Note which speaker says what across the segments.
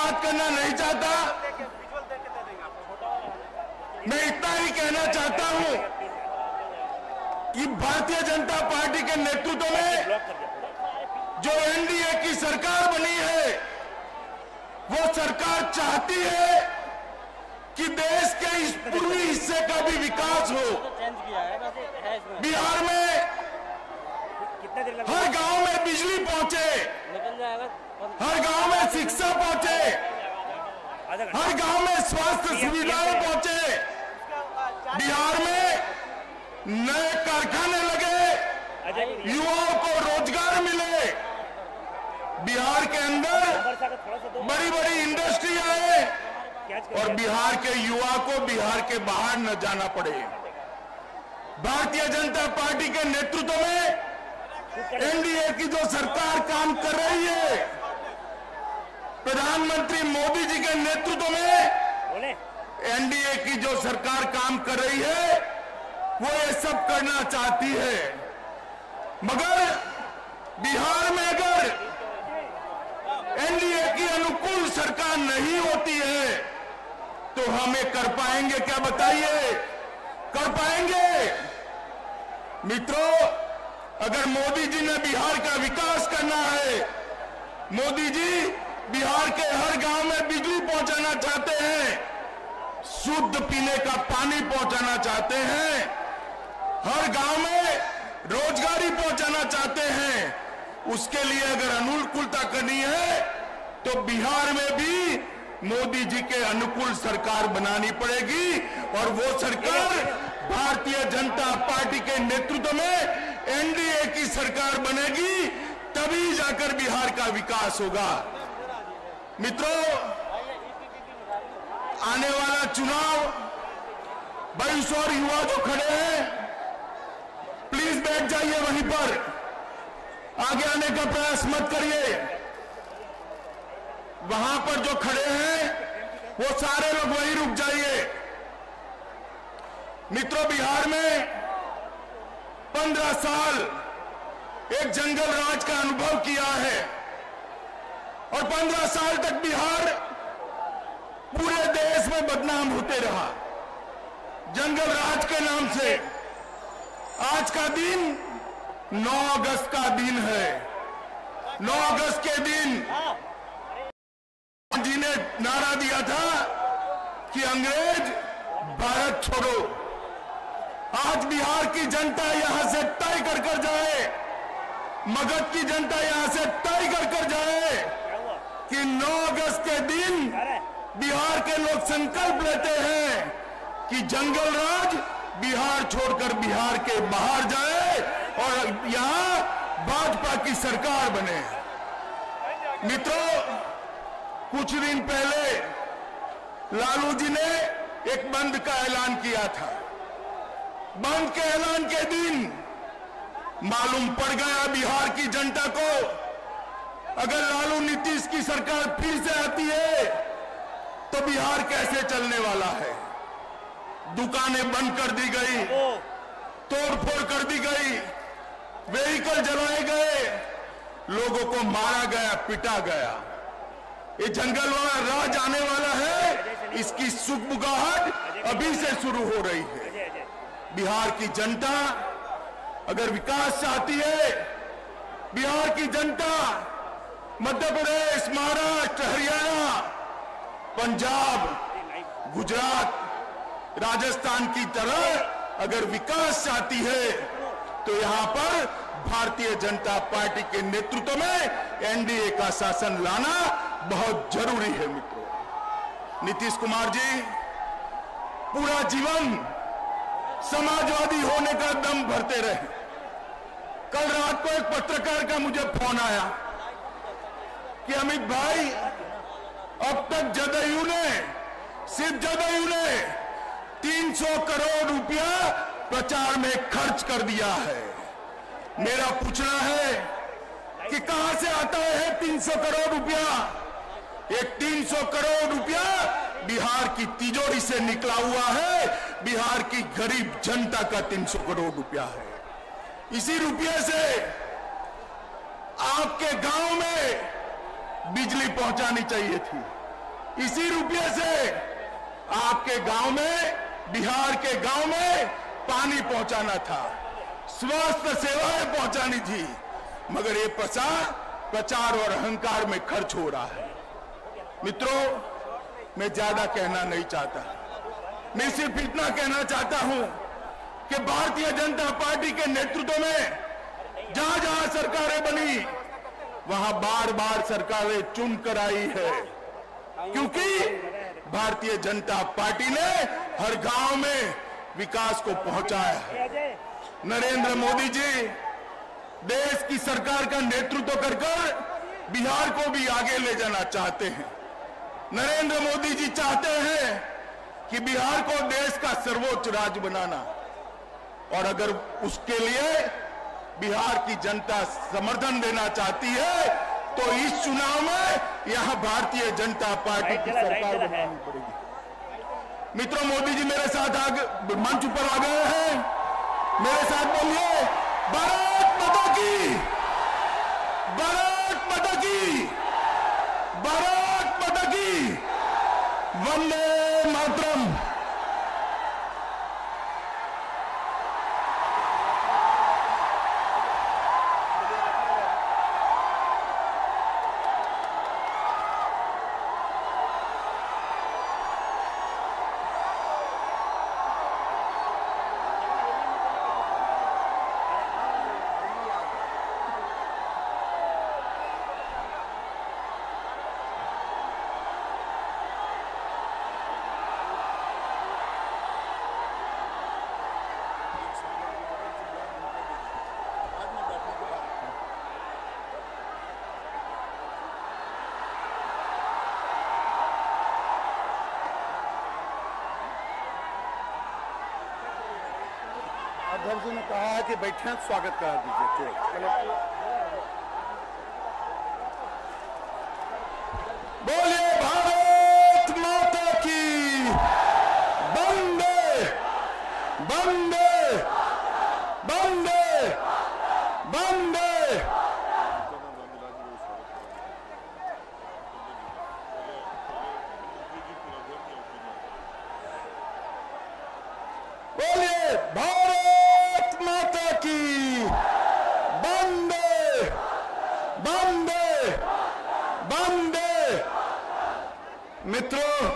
Speaker 1: बात करना नहीं चाहता। मैं इतना ही कहना चाहता हूं कि भारतीय जनता पार्टी के नेतृत्व में जो एनडीए की सरकार बनी है, वो सरकार चाहती है कि देश के इस पूर्वी हिस्से का भी विकास हो। बिहार में हर गांव में बिजली पहुंचे, हर गांव में शिक्षा पहुंचे, हर गांव में स्वास्थ्य सुविधाएं पहुंचे, बिहार में नए कारखाने लगे, युवाओं को रोजगार मिले, बिहार के अंदर बड़ी बड़ी इंडस्ट्री आए और बिहार के युवा को बिहार के बाहर न जाना पड़े। भारतीय जनता पार्टी के नेतृत्व में एनडीए की जो सरकार काम कर रही है, प्रधानमंत्री मोदी जी के नेतृत्व में एनडीए की जो सरकार काम कर रही है, वो ये सब करना चाहती है। मगर बिहार में अगर एनडीए की अनुकूल सरकार नहीं होती है तो हमें कर पाएंगे क्या, बताइए? कर पाएंगे? मित्रों, अगर मोदी जी ने बिहार का विकास करना है, मोदी जी बिहार के हर गांव में बिजली पहुंचाना चाहते हैं, शुद्ध पीने का पानी पहुंचाना चाहते हैं, हर गांव में रोजगारी पहुंचाना चाहते हैं, उसके लिए अगर अनुकूलता करनी है तो बिहार में भी मोदी जी के अनुकूल सरकार बनानी पड़ेगी और वो सरकार भारतीय जनता पार्टी के नेतृत्व में एनडीए की सरकार बनेगी, तभी जाकर बिहार का विकास होगा। मित्रों, आने वाला चुनाव, बाईस और युवा जो खड़े हैं, प्लीज बैठ जाइए वहीं पर, आगे आने का प्रयास मत करिए। वहां पर जो खड़े हैं वो सारे लोग वहीं रुक जाइए। मित्रों, बिहार में 15 साल एक जंगल राज का अनुभव किया है और 15 साल तक बिहार पूरे देश में बदनाम होते रहा जंगल राज के नाम से। आज का दिन 9 अगस्त का दिन है। 9 अगस्त के दिन जी ने नारा दिया था कि अंग्रेज भारत छोड़ो। आज बिहार की जनता यहां से तय कर कर जाए, मगध की जनता यहां से तय कर कर जाए कि 9 अगस्त के दिन बिहार के लोग संकल्प लेते हैं कि जंगल राज बिहार छोड़कर बिहार के बाहर जाए और यहां भाजपा की सरकार बने। मित्रों, कुछ दिन पहले लालू जी ने एक बंद का ऐलान किया था। बंद के ऐलान के दिन मालूम पड़ गया बिहार की जनता को, अगर लालू नीतीश की सरकार फिर से आती है तो बिहार कैसे चलने वाला है। दुकानें बंद कर दी गई, तोड़फोड़ कर दी गई, व्हीकल जलाए गए, लोगों को मारा गया, पिटा गया। ये जंगल वाला राज आने वाला है, इसकी सुगबुगाहट अभी से शुरू हो रही है। बिहार की जनता अगर विकास चाहती है, बिहार की जनता मध्य प्रदेश, महाराष्ट्र, हरियाणा, पंजाब, गुजरात, राजस्थान की तरह अगर विकास चाहती है तो यहां पर भारतीय जनता पार्टी के नेतृत्व में एनडीए का शासन लाना बहुत जरूरी है। मित्रों, नीतीश कुमार जी पूरा जीवन समाजवादी होने का दम भरते रहे। कल रात को एक पत्रकार का मुझे फोन आया कि अमित भाई, अब तक जदयू ने, सिर्फ जदयू ने 300 करोड़ रुपया प्रचार में खर्च कर दिया है। मेरा पूछना है कि कहां से आता है 300 करोड़ रुपया? ये 300 करोड़ रुपया बिहार की तिजोरी से निकला हुआ है, बिहार की गरीब जनता का 300 करोड़ रुपया है। इसी रुपये से आपके गांव में बिजली पहुंचानी चाहिए थी, इसी रुपये से आपके गांव में, बिहार के गांव में पानी पहुंचाना था, स्वास्थ्य सेवाएं पहुंचानी थी, मगर ये पैसा प्रचार और अहंकार में खर्च हो रहा है। मित्रों, मैं ज्यादा कहना नहीं चाहता, मैं सिर्फ इतना कहना चाहता हूं कि भारतीय जनता पार्टी के नेतृत्व में जहां जहां सरकारें बनी वहां बार बार सरकारें चुनकर आई है, क्योंकि भारतीय जनता पार्टी ने हर गांव में विकास को पहुंचाया है। नरेंद्र मोदी जी देश की सरकार का नेतृत्व कर बिहार को भी आगे ले जाना चाहते हैं। नरेंद्र मोदी जी चाहते हैं कि बिहार को देश का सर्वोच्च राज्य बनाना, और अगर उसके लिए बिहार की जनता समर्थन देना चाहती है तो इस चुनाव में यहां भारतीय जनता पार्टी की सरकार बनानी पड़ेगी। मित्रों, मोदी जी मेरे साथ मंच पर आ गए हैं, मेरे साथ बोलिए भारत माता की, भारत माता की, भारत माता की, वंदे मातरम। अध्यक्ष जी ने कहा है कि बैठे, स्वागत करा दीजिए। बोलिए भारत माता की, वंदे वंदे वंदे वंदे। बोलिए भारत माता की, वंदे वंदे वंदे। मित्रों,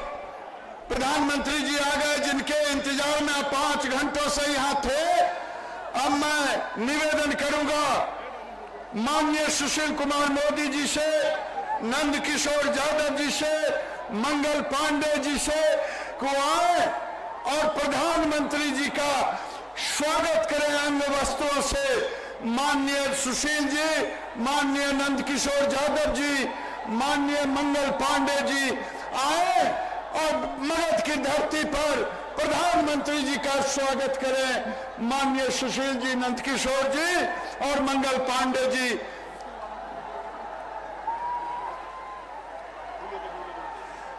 Speaker 1: प्रधानमंत्री जी आ गए, जिनके इंतजार में 5 घंटों से यहां थे। अब मैं निवेदन करूंगा माननीय सुशील कुमार मोदी जी से, नंद किशोर यादव जी से, मंगल पांडे जी से को आए और प्रधानमंत्री जी का स्वागत करें अंग वस्त्रों से। माननीय सुशील जी, माननीय नंद किशोर यादव जी, माननीय मंगल पांडे जी आए और मगध की धरती पर प्रधानमंत्री जी का स्वागत करें। माननीय सुशील जी, नंद किशोर जी और मंगल पांडे जी।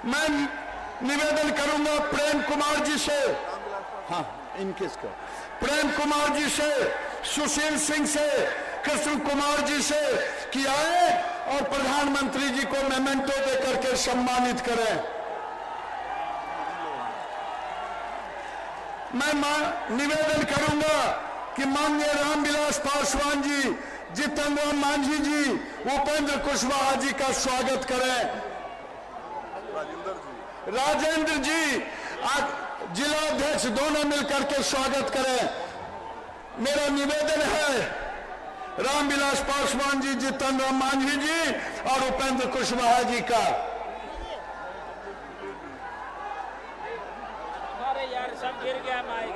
Speaker 1: मैं निवेदन करूंगा प्रेम कुमार जी से, हाँ इनकिसको, प्रेम कुमार जी से, सुशील सिंह से, कृष्ण कुमार जी से कि आए और प्रधानमंत्री जी को मेमेंटो देकर के सम्मानित करें। मैं निवेदन करूंगा कि माननीय रामविलास पासवान जी, जीतन राम मांझी जी, उपेंद्र कुशवाहा जी का स्वागत करें। राजेंद्र जी, जिला अध्यक्ष दोनों मिलकर के स्वागत करें। मेरा निवेदन है रामविलास पासवान जी, जीतन राम मांझी जी और उपेंद्र कुशवाहा जी का।
Speaker 2: अरे यार सब गिर गया माइक।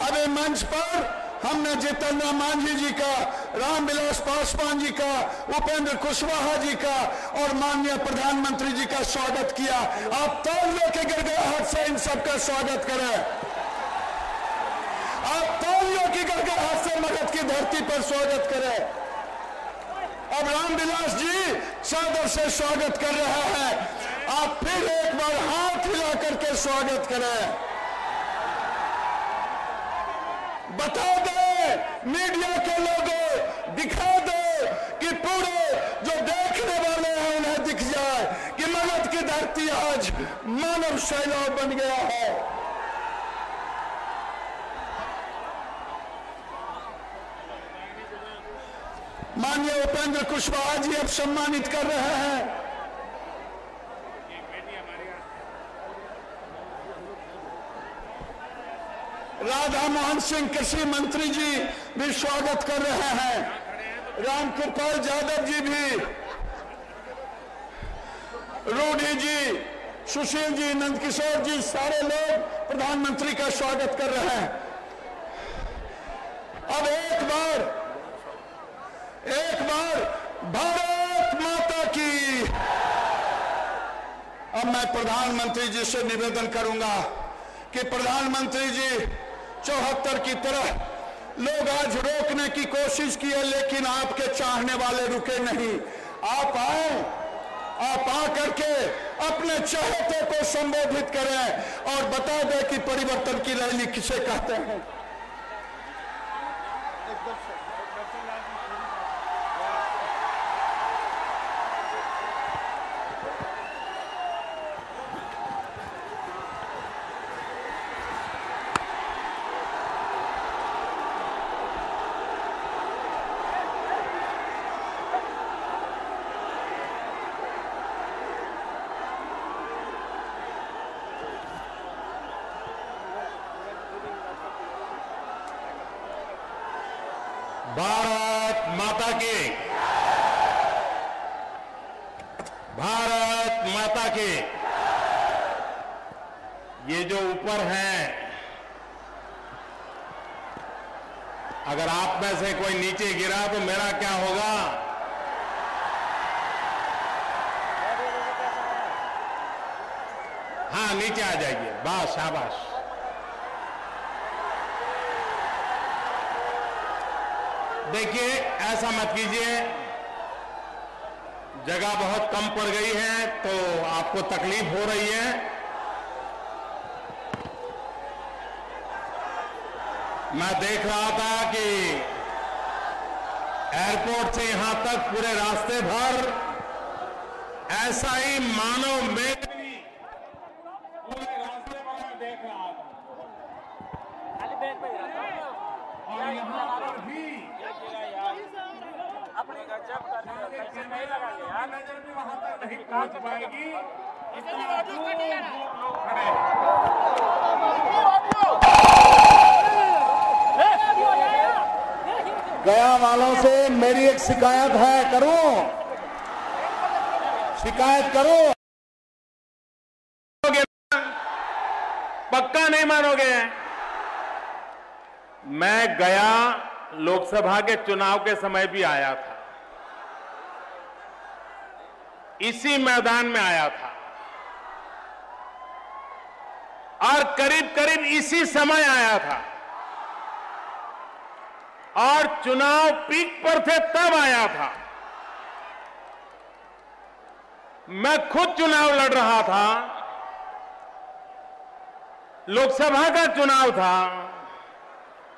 Speaker 1: अभी मंच पर हमने जीतन राम मांझी जी का, रामविलास पासवान जी का, उपेंद्र कुशवाहा जी का और माननीय प्रधानमंत्री जी का स्वागत किया। आप तालियों के गड़गड़ाहट से इन सबका स्वागत करें। आप तालियों की गड़गड़ाहट से मगध की धरती पर स्वागत करें। अब रामविलास जी सादर से स्वागत कर रहा है, आप फिर एक बार हाथ हिला करके स्वागत करें। बता दें मीडिया के लोगों दिखा दो कि पूरे जो देखने वाले हैं उन्हें दिख जाए कि मगध की धरती आज मानव सैलाब बन गया है। माननीय उपेंद्र कुशवाहा जी अब सम्मानित कर रहे हैं। राधा मोहन सिंह कृषि मंत्री जी भी स्वागत कर रहे हैं। रामकृपाल यादव जी भी, रूढ़ी जी, सुशील जी, नंदकिशोर जी, सारे लोग प्रधानमंत्री का स्वागत कर रहे हैं। अब एक बार भारत माता की। अब मैं प्रधानमंत्री जी से निवेदन करूंगा कि प्रधानमंत्री जी 74 की तरह लोग आज रोकने की कोशिश की है, लेकिन आपके चाहने वाले रुके नहीं। आप आए, आप आकर के अपने चाहते को संबोधित करें और बता दें कि परिवर्तन की रैली किसे कहते हैं।
Speaker 3: भारत माता की, भारत माता की। ये जो ऊपर हैं, अगर आप में से कोई नीचे गिरा तो मेरा क्या होगा? हाँ, नीचे आ जाइए। बस, शाबाश। देखिए, ऐसा मत कीजिए। जगह बहुत कम पड़ गई है तो आपको तकलीफ हो रही है। मैं देख रहा था कि एयरपोर्ट से यहां तक पूरे रास्ते भर ऐसा ही मानव मेल पूरे रास्ते पर मैं देख रहा था। और यहां पर भी
Speaker 2: अपने गजब करने नहीं लगा यार,
Speaker 3: नजर भी वहां तक नहीं पहुंच पाएगी। इतना दूर लोग खड़े हैं।
Speaker 1: गया वालों से मेरी एक शिकायत है, करूं? शिकायत करूं?
Speaker 3: पक्का नहीं मानोगे। मैं गया लोकसभा के चुनाव के समय भी आया था, इसी मैदान में आया था और करीब करीब इसी समय आया था और चुनाव पीक पर थे तब आया था। मैं खुद चुनाव लड़ रहा था, लोकसभा का चुनाव था,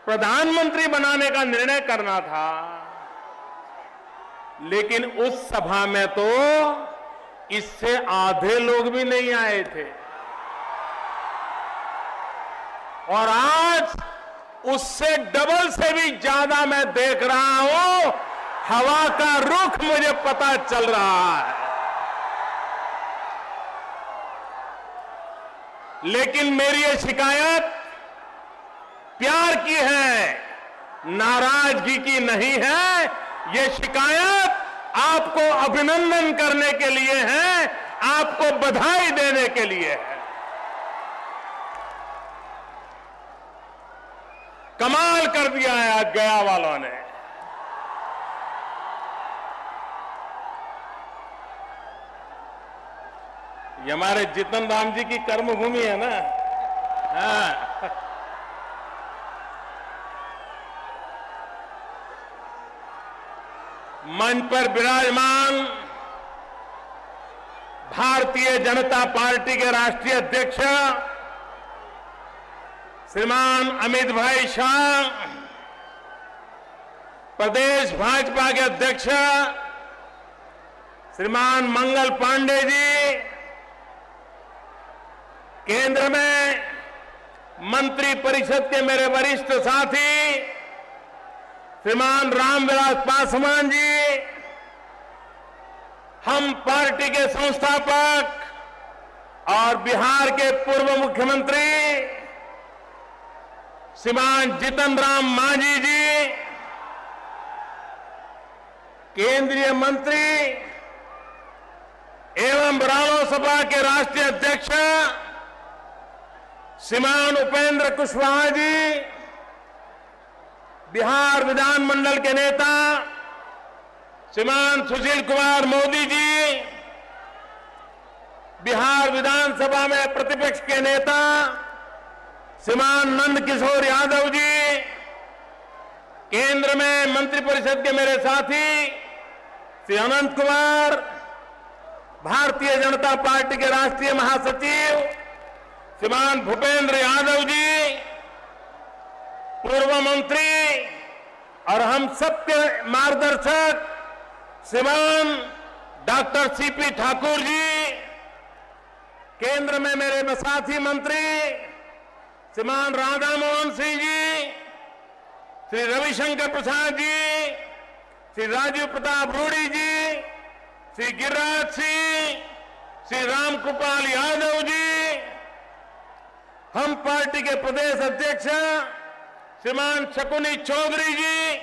Speaker 3: प्रधानमंत्री बनाने का निर्णय करना था, लेकिन उस सभा में तो इससे आधे लोग भी नहीं आए थे। और आज उससे डबल से भी ज्यादा मैं देख रहा हूं। हवा का रुख मुझे पता चल रहा है, लेकिन मेरी ये शिकायत प्यार की है, नाराजगी की नहीं है। ये शिकायत आपको अभिनंदन करने के लिए है, आपको बधाई देने के लिए है। कमाल कर दिया है आज गया वालों ने। ये हमारे जितन राम जी की कर्मभूमि है ना। हाँ, मंच पर विराजमान भारतीय जनता पार्टी के राष्ट्रीय अध्यक्ष श्रीमान अमित भाई शाह, प्रदेश भाजपा के अध्यक्ष श्रीमान मंगल पांडे जी, केंद्र में मंत्री परिषद के मेरे वरिष्ठ साथी श्रीमान रामविलास पासवान जी, हम पार्टी के संस्थापक और बिहार के पूर्व मुख्यमंत्री श्रीमान जीतन राम मांझी जी, केंद्रीय मंत्री एवं रालोसपा के राष्ट्रीय अध्यक्ष श्रीमान उपेंद्र कुशवाहा जी, बिहार विधानमंडल के नेता श्रीमान सुशील कुमार मोदी जी, बिहार विधानसभा में प्रतिपक्ष के नेता श्रीमान नंद किशोर यादव जी, केंद्र में मंत्रिपरिषद के मेरे साथी श्री अनंत कुमार, भारतीय जनता पार्टी के राष्ट्रीय महासचिव श्रीमान भूपेंद्र यादव जी, पूर्व मंत्री और हम सबके मार्गदर्शक श्रीमान डॉक्टर सीपी ठाकुर जी, केंद्र में मेरे साथी मंत्री श्रीमान राधा मोहन सिंह जी, श्री रविशंकर प्रसाद जी, श्री राजीव प्रताप रूडी जी, श्री गिरिराज सिंह, श्री रामकृपाल यादव जी, हम पार्टी के प्रदेश अध्यक्ष श्रीमान शकुनी चौधरी जी,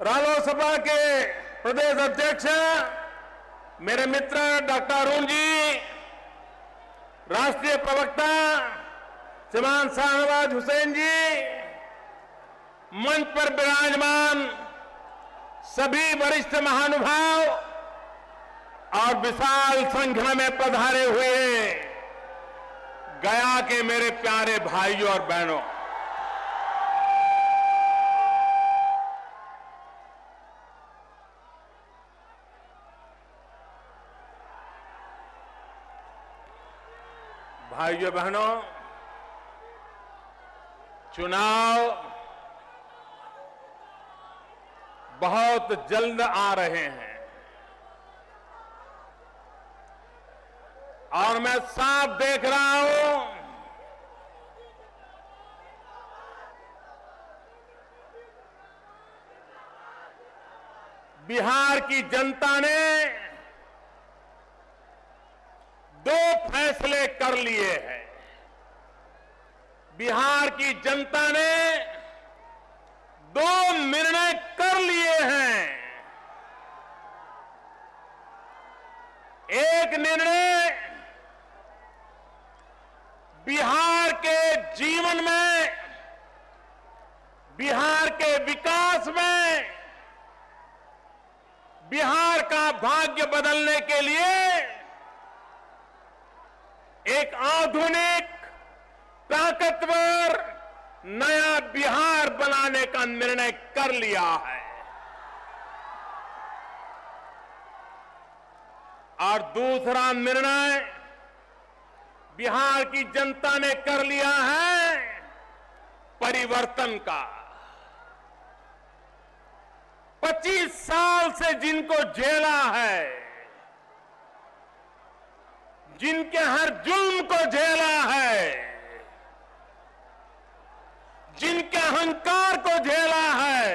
Speaker 3: रालोसपा के प्रदेश अध्यक्ष मेरे मित्र डॉक्टर अरुण जी, राष्ट्रीय प्रवक्ता श्रीमान शाहनवाज हुसैन जी, मंच पर विराजमान सभी वरिष्ठ महानुभाव और विशाल संख्या में पधारे हुए गया के मेरे प्यारे भाइयों और बहनों, भाइयों बहनों, चुनाव बहुत जल्द आ रहे हैं और मैं साफ देख रहा हूं बिहार की जनता ने दो फैसले कर लिए हैं। बिहार की जनता ने दो निर्णय कर लिए हैं। एक निर्णय बिहार के जीवन में, बिहार के विकास में, बिहार का भाग्य बदलने के लिए एक आधुनिक, ताकतवर नया बिहार बनाने का निर्णय कर लिया है। और दूसरा निर्णय बिहार की जनता ने कर लिया है परिवर्तन का। 25 साल से जिनको झेला है, जिनके हर जुल्म को झेला है, जिनके अहंकार को झेला है,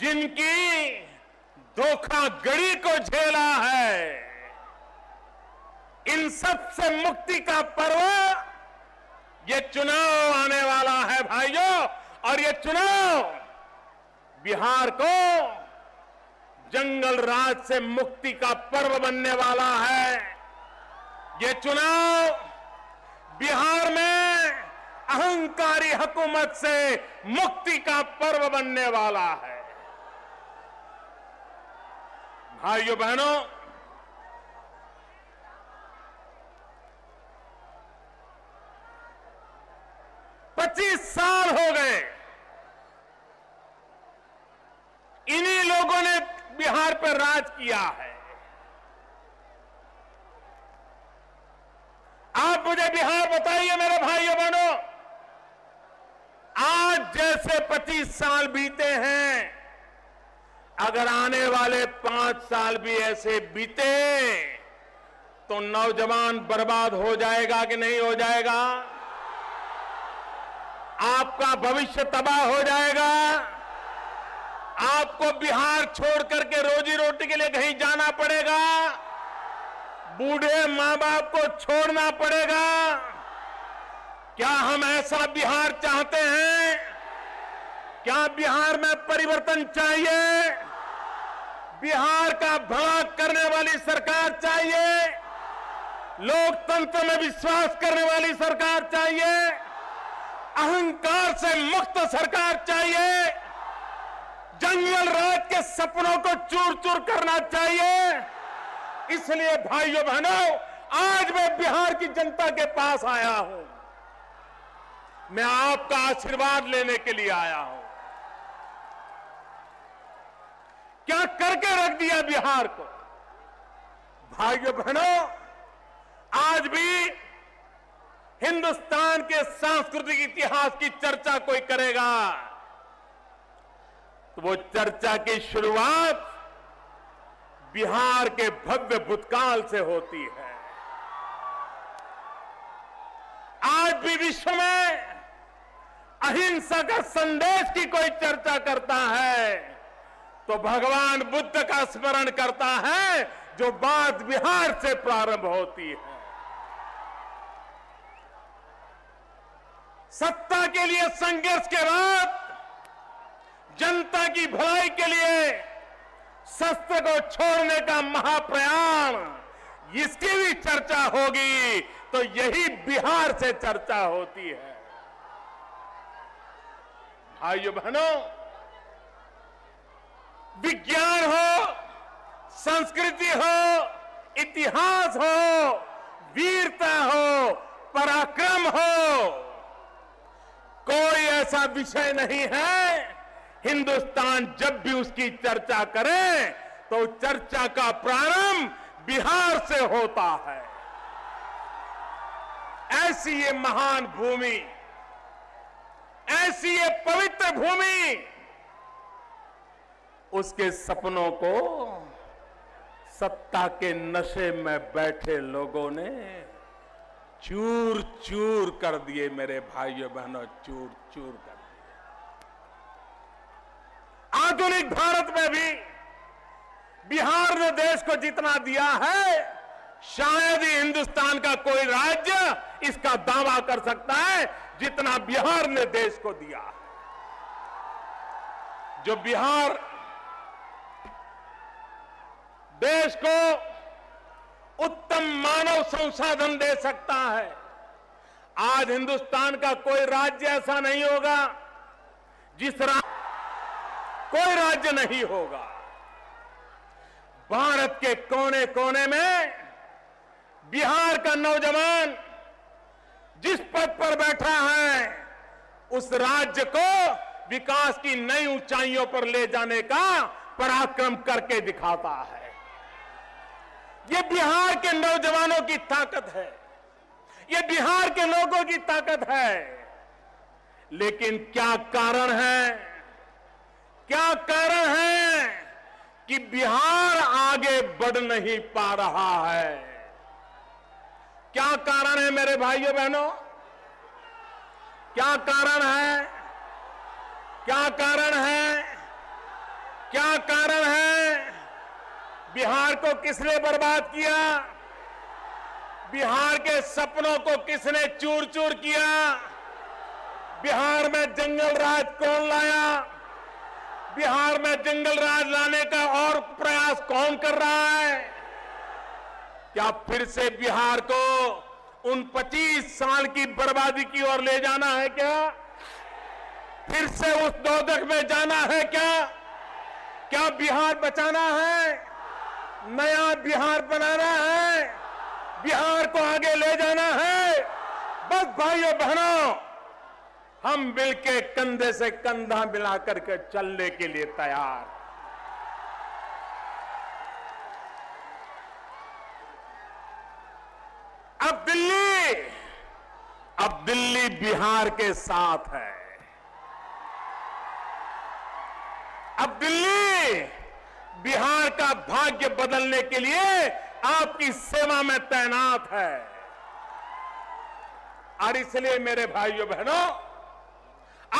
Speaker 3: जिनकी धोखाधड़ी को झेला है, इन सब से मुक्ति का पर्व ये चुनाव आने वाला है भाइयों। और ये चुनाव बिहार को जंगल राज से मुक्ति का पर्व बनने वाला है। ये चुनाव बिहार में अहंकारी हुकूमत से मुक्ति का पर्व बनने वाला है। भाइयों बहनों, पच्चीस साल हो गए इन्हीं लोगों ने बिहार पर राज किया है। आप मुझे बिहार बताइए मेरे भाइयों बहनों, से 25 साल बीते हैं, अगर आने वाले 5 साल भी ऐसे बीते तो नौजवान बर्बाद हो जाएगा कि नहीं हो जाएगा? आपका भविष्य तबाह हो जाएगा। आपको बिहार छोड़ करके रोजी रोटी के लिए कहीं जाना पड़ेगा, बूढ़े मां बाप को छोड़ना पड़ेगा। क्या हम ऐसा बिहार चाहते हैं? क्या बिहार में परिवर्तन चाहिए? बिहार का भला करने वाली सरकार चाहिए? लोकतंत्र में विश्वास करने वाली सरकार चाहिए? अहंकार से मुक्त सरकार चाहिए? जंगल राज के सपनों को चूर चूर करना चाहिए? इसलिए भाइयों बहनों, आज मैं बिहार की जनता के पास आया हूं। मैं आपका आशीर्वाद लेने के लिए आया हूं। क्या करके रख दिया बिहार को? भाइयों बहनों, आज भी हिंदुस्तान के सांस्कृतिक इतिहास की चर्चा कोई करेगा तो वो चर्चा की शुरुआत बिहार के भव्य भूतकाल से होती है। आज भी विश्व में अहिंसा का संदेश की कोई चर्चा करता है तो भगवान बुद्ध का स्मरण करता है, जो बात बिहार से प्रारंभ होती है। सत्ता के लिए संघर्ष के बाद जनता की भलाई के लिए शस्त्र को छोड़ने का महाप्रयाण, इसकी भी चर्चा होगी तो यही बिहार से चर्चा होती है। भाइयों बहनों, विज्ञान हो, संस्कृति हो, इतिहास हो, वीरता हो, पराक्रम हो, कोई ऐसा विषय नहीं है हिंदुस्तान जब भी उसकी चर्चा करे तो चर्चा का प्रारंभ बिहार से होता है। ऐसी ये महान भूमि, ऐसी ये पवित्र भूमि, उसके सपनों को सत्ता के नशे में बैठे लोगों ने चूर चूर कर दिए। मेरे भाइयों बहनों, चूर चूर कर दिए। आधुनिक भारत में भी बिहार ने देश को जितना दिया है, शायद ही हिंदुस्तान का कोई राज्य इसका दावा कर सकता है जितना बिहार ने देश को दिया। जो बिहार देश को उत्तम मानव संसाधन दे सकता है, आज हिंदुस्तान का कोई राज्य ऐसा नहीं होगा कोई राज्य नहीं होगा। भारत के कोने कोने में बिहार का नौजवान जिस पद पर बैठा है, उस राज्य को विकास की नई ऊंचाइयों पर ले जाने का पराक्रम करके दिखाता है। ये बिहार के नौजवानों की ताकत है, ये बिहार के लोगों की ताकत है। लेकिन क्या कारण है, क्या कारण है कि बिहार आगे बढ़ नहीं पा रहा है? क्या कारण है मेरे भाइयों बहनों? क्या कारण है? क्या कारण है? क्या कारण है? बिहार को किसने बर्बाद किया? बिहार के सपनों को किसने चूर चूर किया? बिहार में जंगल राज कौन लाया? बिहार में जंगल राज लाने का और प्रयास कौन कर रहा है? क्या फिर से बिहार को उन 25 साल की बर्बादी की ओर ले जाना है? क्या फिर से उस दोजख में जाना है? क्या बिहार बचाना है? नया बिहार बनाना है? बिहार को आगे ले जाना है? बस भाइयों बहनों, हम मिलके कंधे से कंधा मिलाकर के चलने के लिए तैयार। अब दिल्ली बिहार के साथ है। अब दिल्ली बिहार का भाग्य बदलने के लिए आपकी सेवा में तैनात है। और इसलिए मेरे भाइयों बहनों,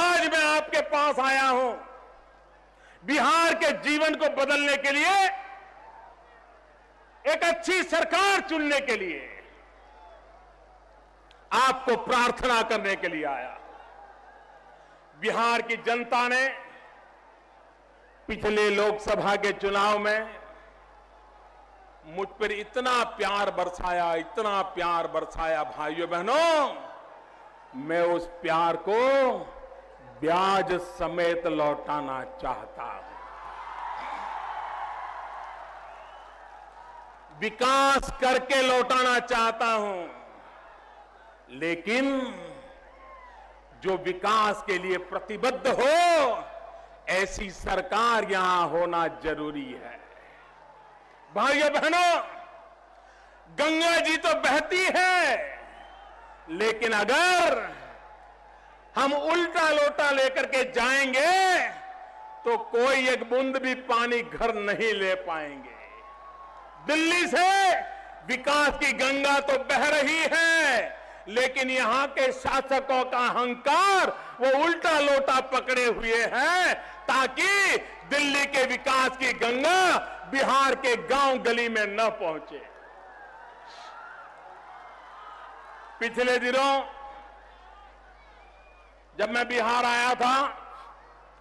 Speaker 3: आज मैं आपके पास आया हूं बिहार के जीवन को बदलने के लिए, एक अच्छी सरकार चुनने के लिए, आपको प्रार्थना करने के लिए आया। बिहार की जनता ने पिछले लोकसभा के चुनाव में मुझ पर इतना प्यार बरसाया, इतना प्यार बरसाया भाइयों बहनों, मैं उस प्यार को ब्याज समेत लौटाना चाहता हूं। विकास करके लौटाना चाहता हूं, लेकिन जो विकास के लिए प्रतिबद्ध हो, ऐसी सरकार यहां होना जरूरी है। भाइयों बहनों, गंगा जी तो बहती है, लेकिन अगर हम उल्टा लोटा लेकर के जाएंगे तो कोई एक बूंद भी पानी घर नहीं ले पाएंगे। दिल्ली से विकास की गंगा तो बह रही है, लेकिन यहां के शासकों का अहंकार वो उल्टा लोटा पकड़े हुए हैं, ताकि दिल्ली के विकास की गंगा बिहार के गांव गली में न पहुंचे। पिछले दिनों जब मैं बिहार आया था,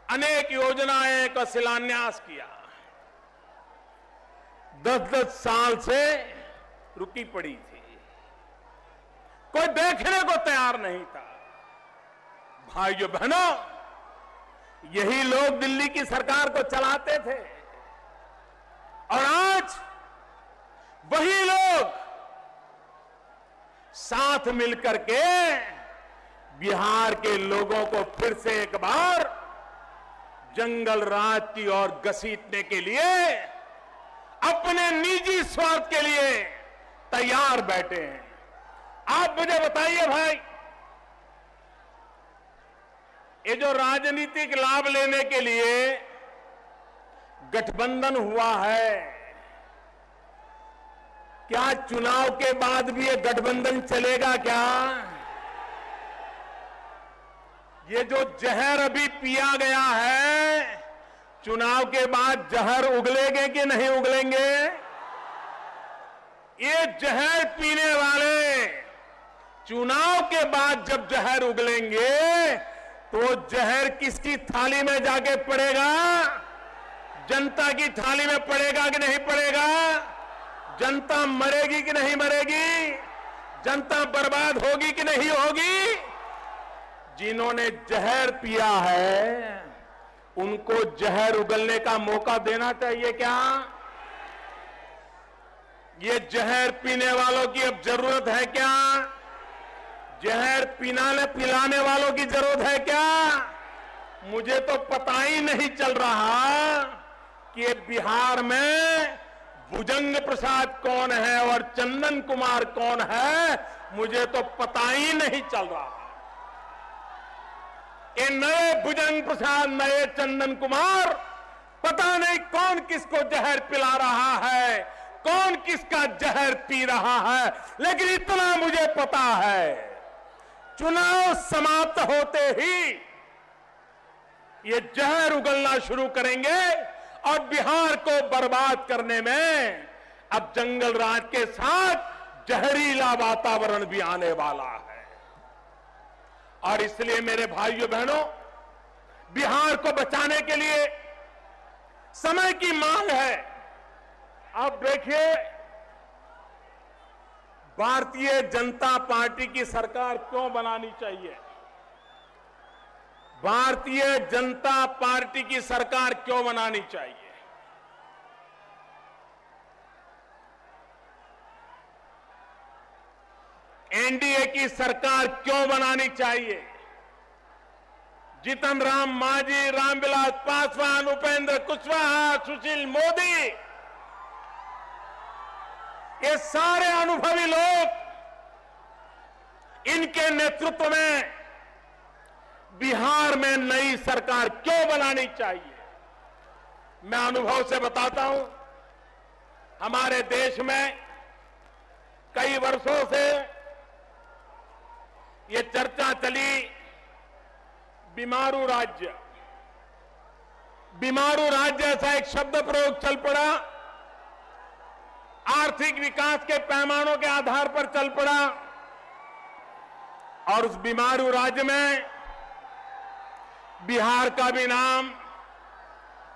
Speaker 3: अनेक योजनाएं का शिलान्यास किया। 10-10 साल से रुकी पड़ी थी, कोई देखने को तैयार नहीं था। भाइयों बहनों, यही लोग दिल्ली की सरकार को चलाते थे, और आज वही लोग साथ मिलकर के बिहार के लोगों को फिर से एक बार जंगल राज की ओर घसीटने के लिए, अपने निजी स्वार्थ के लिए तैयार बैठे हैं। आप मुझे बताइए भाई, ये जो राजनीतिक लाभ लेने के लिए गठबंधन हुआ है, क्या चुनाव के बाद भी ये गठबंधन चलेगा क्या? ये जो जहर अभी पिया गया है, चुनाव के बाद जहर उगलेंगे कि नहीं उगलेंगे? ये जहर पीने वाले चुनाव के बाद जब जहर उगलेंगे, तो जहर किसकी थाली में जाके पड़ेगा? जनता की थाली में पड़ेगा कि नहीं पड़ेगा? जनता मरेगी कि नहीं मरेगी? जनता बर्बाद होगी कि नहीं होगी? जिन्होंने जहर पिया है, उनको जहर उगलने का मौका देना चाहिए क्या? ये जहर पीने वालों की अब जरूरत है क्या? जहर पिलाने वालों की जरूरत है क्या? मुझे तो पता ही नहीं चल रहा कि बिहार में भुजंग प्रसाद कौन है और चंदन कुमार कौन है, मुझे तो पता ही नहीं चल रहा। ये नए भुजंग प्रसाद, नए चंदन कुमार, पता नहीं कौन किसको जहर पिला रहा है, कौन किसका जहर पी रहा है, लेकिन इतना मुझे पता है, चुनाव समाप्त होते ही ये जहर उगलना शुरू करेंगे और बिहार को बर्बाद करने में अब जंगल राज के साथ जहरीला वातावरण भी आने वाला है। और इसलिए मेरे भाइयों बहनों, बिहार को बचाने के लिए समय की मांग है। आप देखिए, भारतीय जनता पार्टी की सरकार क्यों बनानी चाहिए? भारतीय जनता पार्टी की सरकार क्यों बनानी चाहिए? एनडीए की सरकार क्यों बनानी चाहिए? जीतन राम मांझी, रामविलास पासवान, उपेंद्र कुशवाहा, सुशील मोदी, ये सारे अनुभवी लोग, इनके नेतृत्व में बिहार में नई सरकार क्यों बनानी चाहिए? मैं अनुभव से बताता हूं, हमारे देश में कई वर्षों से ये चर्चा चली, बीमारू राज्य। बीमारू राज्य ऐसा एक शब्द प्रयोग चल पड़ा, आर्थिक विकास के पैमानों के आधार पर चल पड़ा, और उस बीमारू राज्य में बिहार का भी नाम,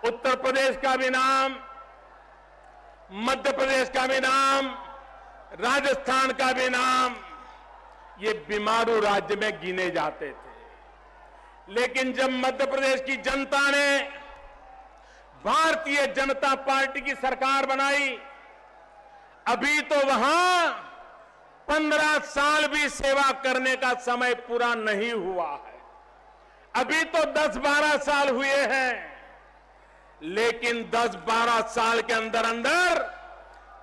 Speaker 3: उत्तर प्रदेश का भी नाम, मध्य प्रदेश का भी नाम, राजस्थान का भी नाम, ये बीमारू राज्य में गिने जाते थे। लेकिन जब मध्य प्रदेश की जनता ने भारतीय जनता पार्टी की सरकार बनाई, अभी तो वहां 15 साल भी सेवा करने का समय पूरा नहीं हुआ है, अभी तो 10-12 साल हुए हैं। लेकिन 10-12 साल के अंदर अंदर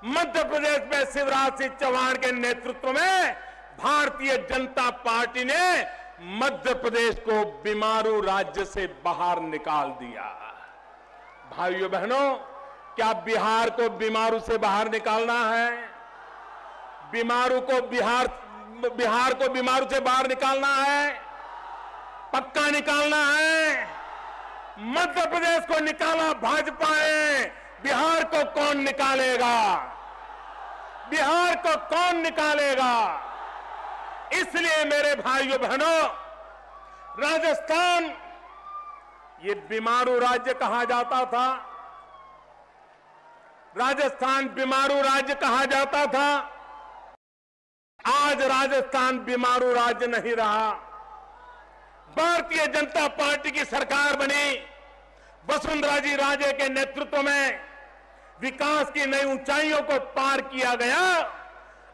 Speaker 3: मध्य प्रदेश में शिवराज सिंह चौहान के नेतृत्व में भारतीय जनता पार्टी ने मध्य प्रदेश को बीमारू राज्य से बाहर निकाल दिया। भाइयों बहनों, क्या बिहार को बीमारू से बाहर निकालना है? बिहार को बीमारू से बाहर निकालना है, पक्का निकालना है। मध्य प्रदेश को निकाला भाजपा ने, बिहार को कौन निकालेगा? बिहार को कौन निकालेगा? इसलिए मेरे भाइयों बहनों, राजस्थान ये बीमारू राज्य कहा जाता था, राजस्थान बीमारू राज्य कहा जाता था। आज राजस्थान बीमारू राज्य नहीं रहा। भारतीय जनता पार्टी की सरकार बनी, वसुंधरा जी राजे के नेतृत्व में विकास की नई ऊंचाइयों को पार किया गया।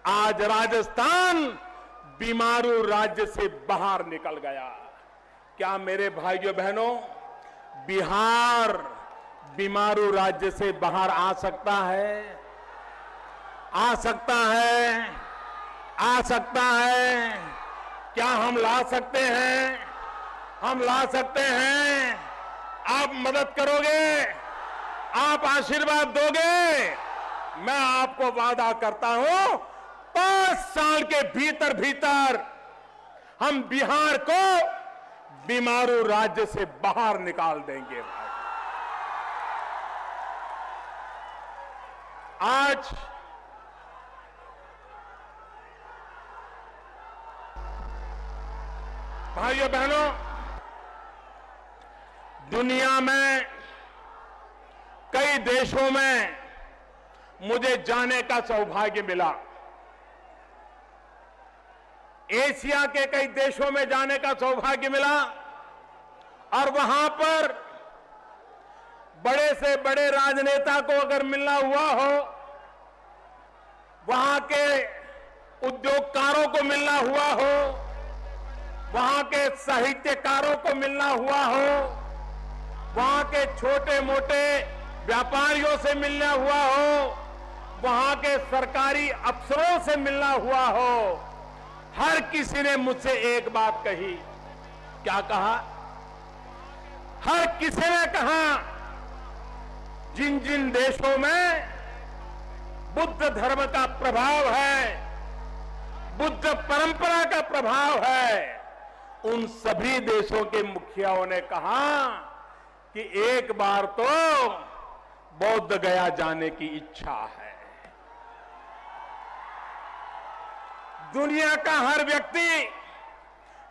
Speaker 3: आज राजस्थान बीमारू राज्य से बाहर निकल गया। क्या मेरे भाइयों बहनों, बिहार बीमारू राज्य से बाहर आ सकता है? आ सकता है, आ सकता है। क्या हम ला सकते हैं? हम ला सकते हैं। आप मदद करोगे, आप आशीर्वाद दोगे, मैं आपको वादा करता हूं 5 साल के भीतर भीतर हम बिहार को बीमारू राज्य से बाहर निकाल देंगे। आज भाइयों बहनों, दुनिया में कई देशों में मुझे जाने का सौभाग्य मिला। एशिया के कई देशों में जाने का सौभाग्य मिला, और वहां पर बड़े से बड़े राजनेता को अगर मिलना हुआ हो, वहां के उद्योगकारों को मिलना हुआ हो, वहां के साहित्यकारों को मिलना हुआ हो, वहां के छोटे मोटे व्यापारियों से मिलना हुआ हो, वहां के सरकारी अफसरों से मिलना हुआ हो, हर किसी ने मुझसे एक बात कही। क्या कहा? हर किसी ने कहा, जिन जिन देशों में बुद्ध धर्म का प्रभाव है, बुद्ध परंपरा का प्रभाव है, उन सभी देशों के मुखियाओं ने कहा कि एक बार तो बौद्ध गया जाने की इच्छा है। दुनिया का हर व्यक्ति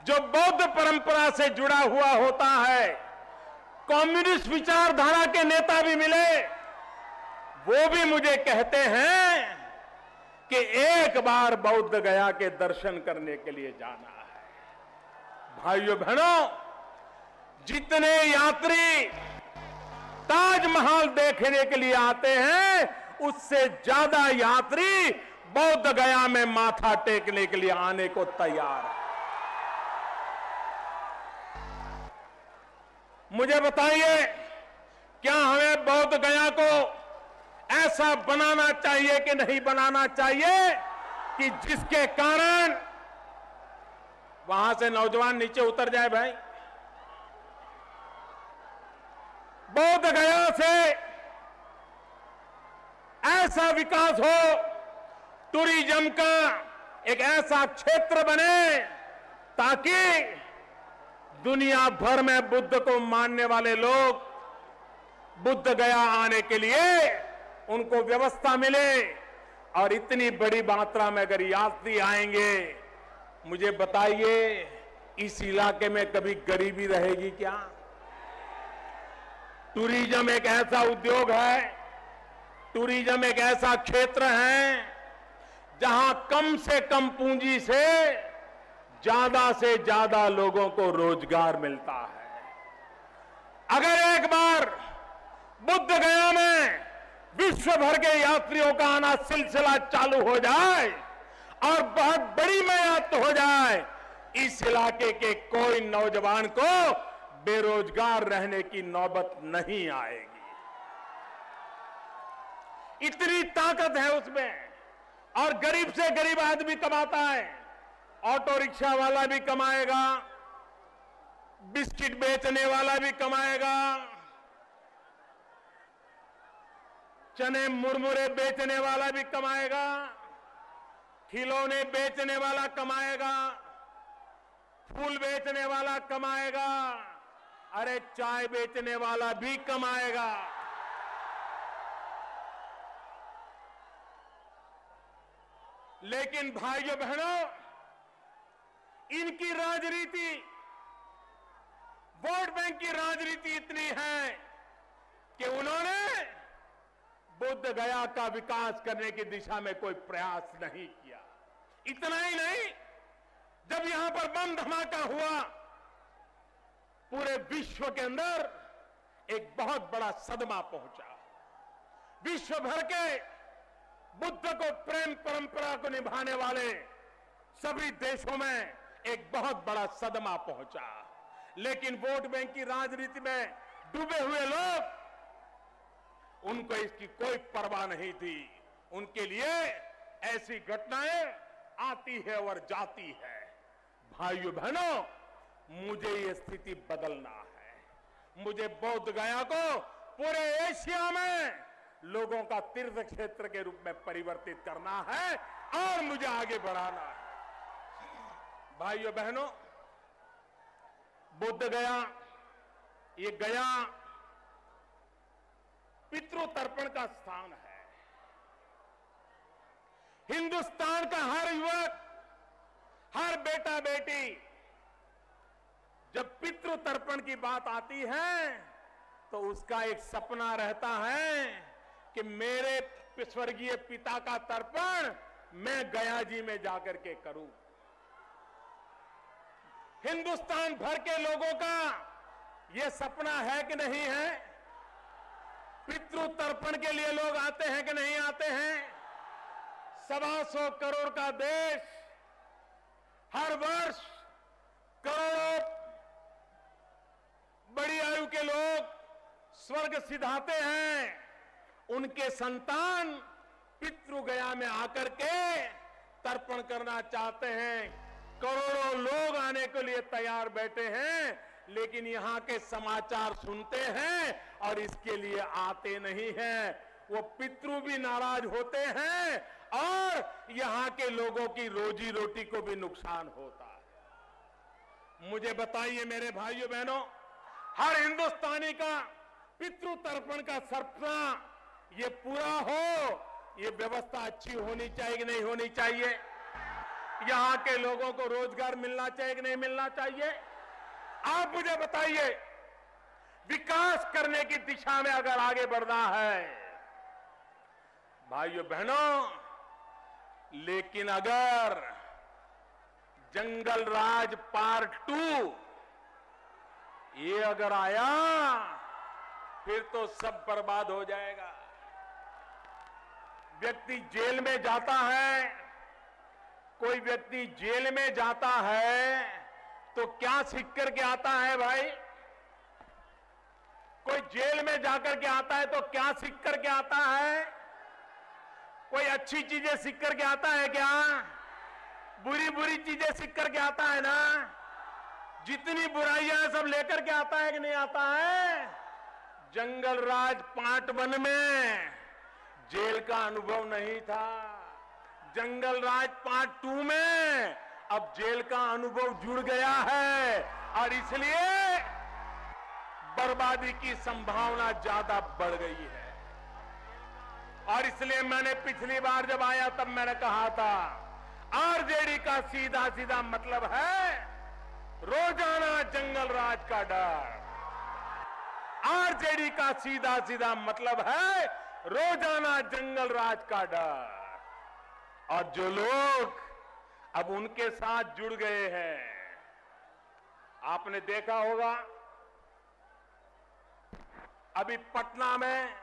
Speaker 3: जो बौद्ध परंपरा से जुड़ा हुआ होता है, कम्युनिस्ट विचारधारा के नेता भी मिले, वो भी मुझे कहते हैं कि एक बार बौद्ध गया के दर्शन करने के लिए जाना है। भाइयों बहनों, जितने यात्री ताजमहल देखने के लिए आते हैं, उससे ज्यादा यात्री बौद्ध गया में माथा टेकने के लिए आने को तैयार है। मुझे बताइए, क्या हमें बौद्ध गया को ऐसा बनाना चाहिए कि नहीं बनाना चाहिए कि जिसके कारण वहां से नौजवान नीचे उतर जाए? भाई, बौद्ध गया से ऐसा विकास हो, टूरिज्म का एक ऐसा क्षेत्र बने ताकि दुनिया भर में बुद्ध को मानने वाले लोग बुद्ध गया आने के लिए उनको व्यवस्था मिले। और इतनी बड़ी मात्रा में अगर यात्री आएंगे, मुझे बताइए इस इलाके में कभी गरीबी रहेगी क्या? टूरिज्म एक ऐसा उद्योग है, टूरिज्म एक ऐसा क्षेत्र है जहां कम से कम पूंजी से ज्यादा लोगों को रोजगार मिलता है। अगर एक बार बुद्ध गया में विश्व भर के यात्रियों का आना सिलसिला चालू हो जाए और बहुत बड़ी मैयात हो जाए, इस इलाके के कोई नौजवान को बेरोजगार रहने की नौबत नहीं आएगी। इतनी ताकत है उसमें। और गरीब से गरीब आदमी कमाता है, ऑटो रिक्शा वाला भी कमाएगा, बिस्किट बेचने वाला भी कमाएगा, चने मुरमुरे बेचने वाला भी कमाएगा, खिलौने बेचने वाला कमाएगा, फूल बेचने वाला कमाएगा, अरे चाय बेचने वाला भी कमाएगा। लेकिन भाइयों बहनों, इनकी राजनीति, वोट बैंक की राजनीति इतनी है कि उन्होंने बुद्ध गया का विकास करने की दिशा में कोई प्रयास नहीं किया। इतना ही नहीं, जब यहां पर बम धमाका हुआ, पूरे विश्व के अंदर एक बहुत बड़ा सदमा पहुंचा। विश्व भर के बुद्ध को प्रेम परंपरा को निभाने वाले सभी देशों में एक बहुत बड़ा सदमा पहुंचा। लेकिन वोट बैंक की राजनीति में डूबे हुए लोग, उनको इसकी कोई परवाह नहीं थी। उनके लिए ऐसी घटनाएं आती है और जाती है। भाइयों बहनों, मुझे ये स्थिति बदलना है। मुझे बोध गया को पूरे एशिया में लोगों का तीर्थ क्षेत्र के रूप में परिवर्तित करना है और मुझे आगे बढ़ाना है। भाइयों बहनों, बुद्ध गया, ये गया पितृ तर्पण का स्थान है। हिंदुस्तान का हर युवक, हर बेटा बेटी जब पितृ तर्पण की बात आती है तो उसका एक सपना रहता है कि मेरे स्वर्गीय पिता का तर्पण मैं गया जी में जाकर के करूं। हिंदुस्तान भर के लोगों का यह सपना है कि नहीं है? पितृ तर्पण के लिए लोग आते हैं कि नहीं आते हैं? 125 करोड़ का देश, हर वर्ष करोड़ों बड़ी आयु के लोग स्वर्ग सिधाते हैं। उनके संतान पितृ गया में आकर के तर्पण करना चाहते हैं। करोड़ों लोग आने के लिए तैयार बैठे हैं, लेकिन यहां के समाचार सुनते हैं और इसके लिए आते नहीं हैं। वो पितृ भी नाराज होते हैं और यहां के लोगों की रोजी रोटी को भी नुकसान होता है। मुझे बताइए मेरे भाइयों बहनों, हर हिंदुस्तानी का पितृ तर्पण का सपना ये पूरा हो, ये व्यवस्था अच्छी होनी चाहिए कि नहीं होनी चाहिए? यहां के लोगों को रोजगार मिलना चाहिए कि नहीं मिलना चाहिए? आप मुझे बताइए, विकास करने की दिशा में अगर आगे बढ़ना है भाइयों बहनों, लेकिन अगर जंगल राज पार्ट 2 ये अगर आया फिर तो सब बर्बाद हो जाएगा। व्यक्ति जेल में जाता है, कोई व्यक्ति जेल में जाता है तो क्या सीख करके आता है भाई? कोई जेल में जाकर के आता है तो क्या सीख करके आता है? कोई अच्छी चीजें सीख करके आता है क्या? बुरी बुरी चीजें सीख करके आता है ना? जितनी बुराइयां हैं सब लेकर के आता है कि नहीं आता है? जंगल राज पार्ट 1 में जेल का अनुभव नहीं था। जंगल राज पार्ट 2 में अब जेल का अनुभव जुड़ गया है और इसलिए बर्बादी की संभावना ज्यादा बढ़ गई है। और इसलिए मैंने पिछली बार जब आया तब मैंने कहा था, आरजेडी का सीधा सीधा मतलब है रोजाना जंगल राज का डर। आरजेडी का सीधा सीधा मतलब है रोजाना जंगल राज का डर। और जो लोग अब उनके साथ जुड़ गए हैं, आपने देखा होगा अभी पटना में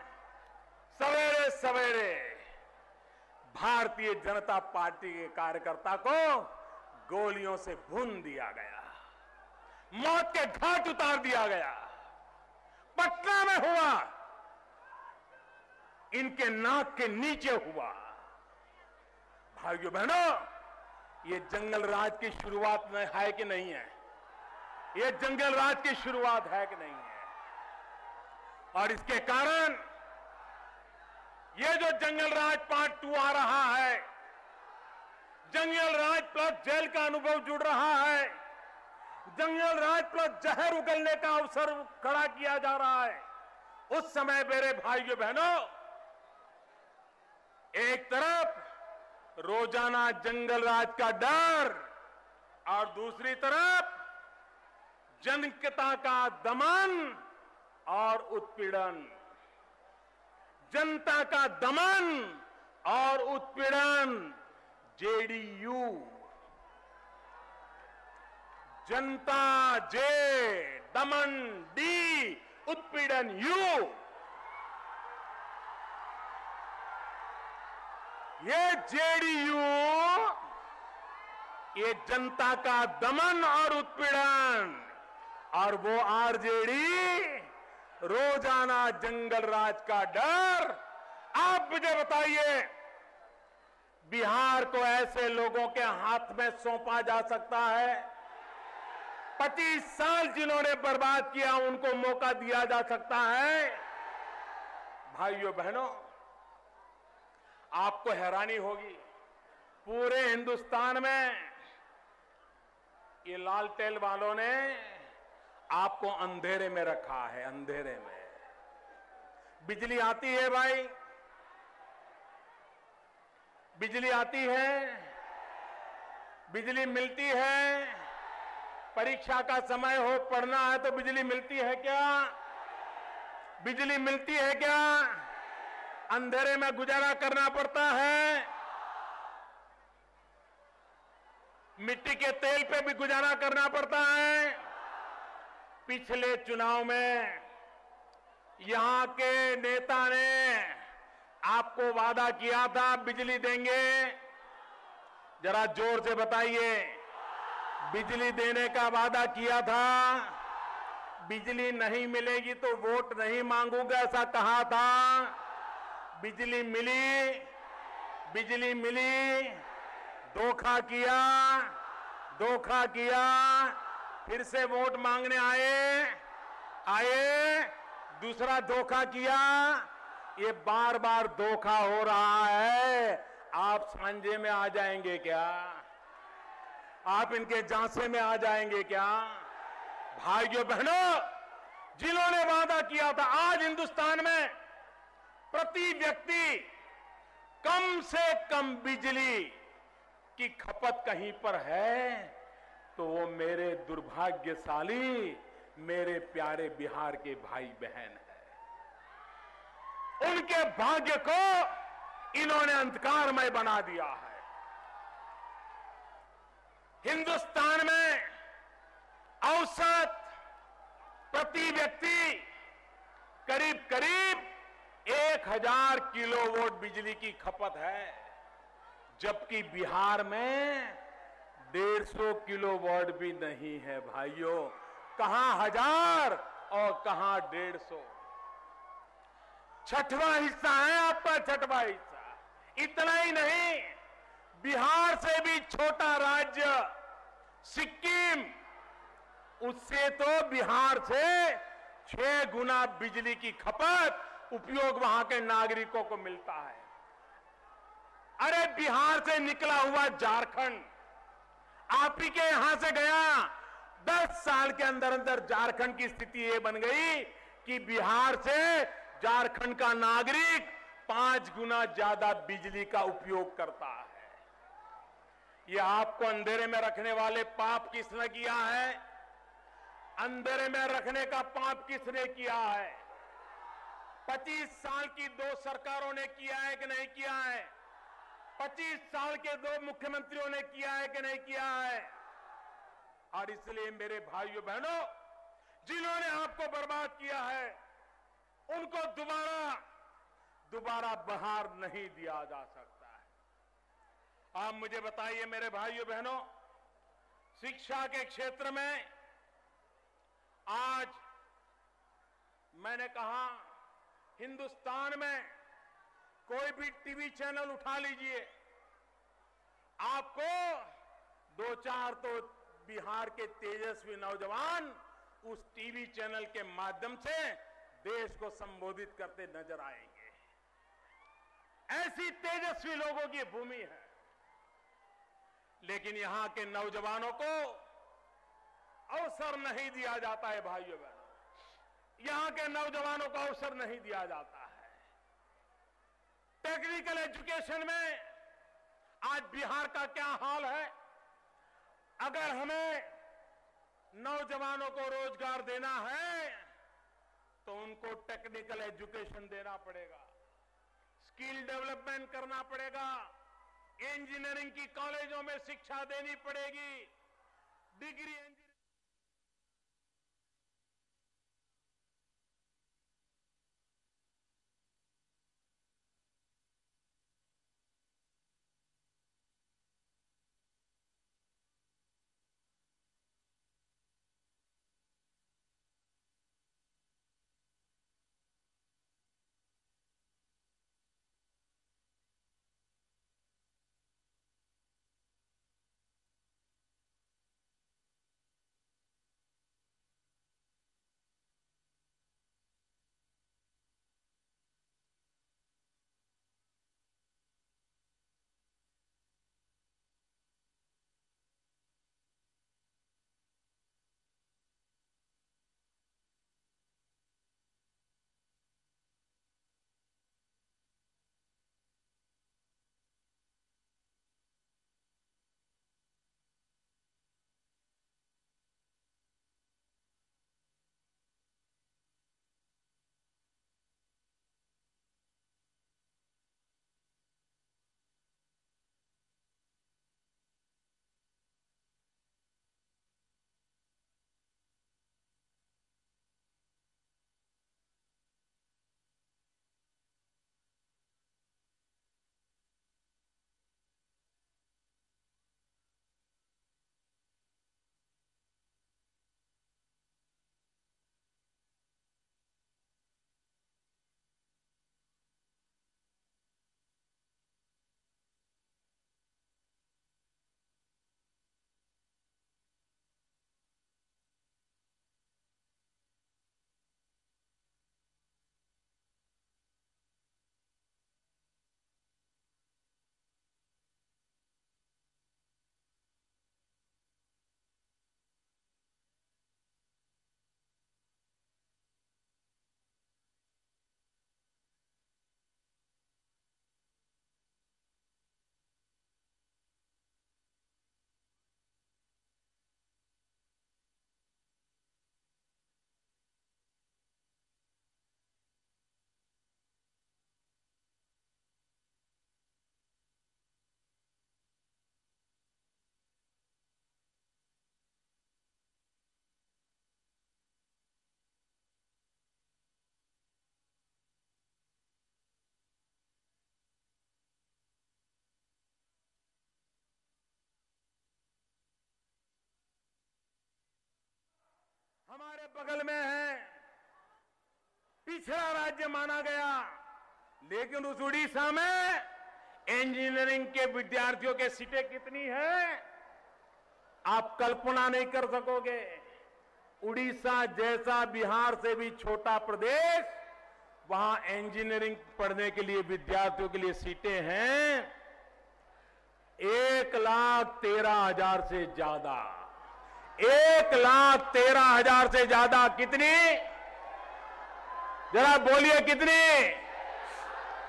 Speaker 3: सवेरे सवेरे भारतीय जनता पार्टी के कार्यकर्ता को गोलियों से भून दिया गया, मौत के घाट उतार दिया गया। पटना में हुआ, इनके नाक के नीचे हुआ। भाइयों बहनों, ये जंगल राज की शुरुआत है कि नहीं है? ये जंगल राज की शुरुआत है कि नहीं है? और इसके कारण ये जो जंगल राज पार्ट 2 आ रहा है, जंगल राज प्लस जेल का अनुभव जुड़ रहा है, जंगल राज प्लस जहर उगलने का अवसर खड़ा किया जा रहा है। उस समय मेरे भाइयों बहनों, एक तरफ रोजाना जंगल राज का डर और दूसरी तरफ जनता का दमन और उत्पीड़न। जनता का दमन और उत्पीड़न, जेडीयू, जनता जे, दमन डी, उत्पीड़न यू। ये जेडीयू, ये जनता का दमन और उत्पीड़न, और वो आरजेडी रोजाना जंगल राज का डर। आप मुझे बताइए, बिहार को ऐसे लोगों के हाथ में सौंपा जा सकता है? 25 साल जिन्होंने बर्बाद किया, उनको मौका दिया जा सकता है? भाइयों बहनों, आपको हैरानी होगी, पूरे हिंदुस्तान में ये लालटेन वालों ने आपको अंधेरे में रखा है। अंधेरे में बिजली आती है भाई, बिजली आती है, बिजली मिलती है। परीक्षा का समय हो, पढ़ना है तो बिजली मिलती है क्या? बिजली मिलती है क्या? अंधेरे में गुजारा करना पड़ता है। मिट्टी के तेल पे भी गुजारा करना पड़ता है। पिछले चुनाव में यहां के नेता ने आपको वादा किया था बिजली देंगे। जरा जोर से बताइए, बिजली देने का वादा किया था। बिजली नहीं मिलेगी तो वोट नहीं मांगूंगा, ऐसा कहा था। बिजली मिली, बिजली मिली, धोखा किया, धोखा किया, फिर से वोट मांगने आए, दूसरा धोखा किया। ये बार बार धोखा हो रहा है। आप सांझे में आ जाएंगे क्या? आप इनके झांसे में आ जाएंगे क्या? भाइयों बहनों, जिन्होंने वादा किया था, आज हिंदुस्तान में प्रति व्यक्ति कम से कम बिजली की खपत कहीं पर है तो वो मेरे दुर्भाग्यशाली, मेरे प्यारे बिहार के भाई बहन हैं। उनके भाग्य को इन्होंने अंधकारमय बना दिया है। हिंदुस्तान में औसत प्रति व्यक्ति करीब करीब 1000 किलोवाट बिजली की खपत है, जबकि बिहार में 150 किलोवाट भी नहीं है। भाइयों, कहां 1000 और कहां 150? छठवां हिस्सा है आपका, छठवां हिस्सा। इतना ही नहीं, बिहार से भी छोटा राज्य सिक्किम, उससे तो बिहार से 6 गुना बिजली की खपत उपयोग वहां के नागरिकों को मिलता है। अरे बिहार से निकला हुआ झारखंड आप ही के यहां से गया, 10 साल के अंदर अंदर झारखंड की स्थिति ये बन गई कि बिहार से झारखंड का नागरिक 5 गुना ज्यादा बिजली का उपयोग करता है। ये आपको अंधेरे में रखने वाले पाप किसने किया है? अंधेरे में रखने का पाप किसने किया है? 25 साल की 2 सरकारों ने किया है कि नहीं किया है? 25 साल के 2 मुख्यमंत्रियों ने किया है कि नहीं किया है? और इसलिए मेरे भाइयों बहनों, जिन्होंने आपको बर्बाद किया है उनको दोबारा बहार नहीं दिया जा सकता है। आप मुझे बताइए मेरे भाइयों बहनों, शिक्षा के क्षेत्र में आज मैंने कहा हिंदुस्तान में कोई भी टीवी चैनल उठा लीजिए, आपको 2-4 तो बिहार के तेजस्वी नौजवान उस टीवी चैनल के माध्यम से देश को संबोधित करते नजर आएंगे। ऐसी तेजस्वी लोगों की भूमि है। लेकिन यहां के नौजवानों को अवसर नहीं दिया जाता है। भाइयों बहनों, यहां के नौजवानों को अवसर नहीं दिया जाता है। टेक्निकल एजुकेशन में आज बिहार का क्या हाल है? अगर हमें नौजवानों को रोजगार देना है तो उनको टेक्निकल एजुकेशन देना पड़ेगा, स्किल डेवलपमेंट करना पड़ेगा, इंजीनियरिंग की कॉलेजों में शिक्षा देनी पड़ेगी, डिग्री इंजीनियरिंग। हमारे बगल में है, पिछड़ा राज्य माना गया, लेकिन उस उड़ीसा में इंजीनियरिंग के विद्यार्थियों के सीटें कितनी हैं आप कल्पना नहीं कर सकोगे। उड़ीसा जैसा बिहार से भी छोटा प्रदेश वहां इंजीनियरिंग पढ़ने के लिए विद्यार्थियों के लिए सीटें हैं 1,13,000 से ज्यादा। 1,13,000 से ज्यादा। कितनी? जरा बोलिए कितनी?